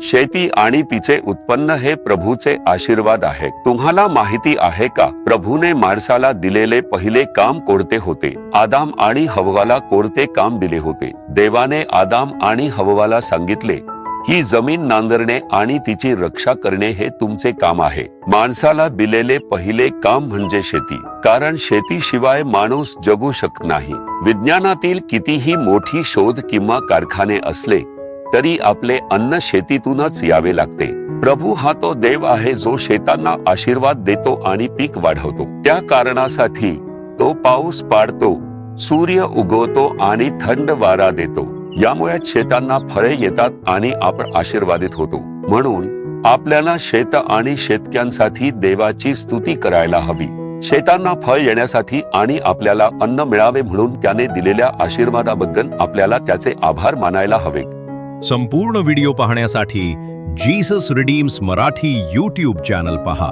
शेती आणि तिचे उत्पन्न हे प्रभूचे आशीर्वाद आहे। तुम्हाला माहिती आहे का, प्रभूने माणसाला दिलेले पहिले काम कोणते होते? आदाम आणि हव्वाला कोणते काम दिले होते? देवाने आदाम आणि हव्वाला सांगितले, ही जमीन नांगरणे आणि तिची रक्षा करणे हे तुमचे काम आहे। माणसाला दिलेले पहिले काम म्हणजे शेती, कारण शेतीशिवाय माणूस जगू शकत नाही। विज्ञानातील कितीही मोठी शोध किंवा कारखाने असले तरी आपले अन्न शेतीतूनच यावे लागते। प्रभू हा तो देव आहे जो शेतांना आशीर्वाद देतो आणि पीक वाढवतो। त्या कारणासाठी तो पाऊस पाडतो, सूर्य उगवतो आणि थंड वारा देतो। यामुळे शेतांना फळे येतात आणि आपण आशीर्वादित होतो। म्हणून आपल्याला शेत आणि शेतकऱ्यांसाठी देवाची स्तुती करायला हवी। शेतांना फळ येण्यासाठी आणि आपल्याला अन्न मिळावे म्हणून त्याने दिलेल्या आशीर्वादाबद्दल आपल्याला त्याचे आभार मानायला हवे। संपूर्ण व्हिडिओ पाहण्यासाठी Jesus redeems Marathi YouTube channel पहा।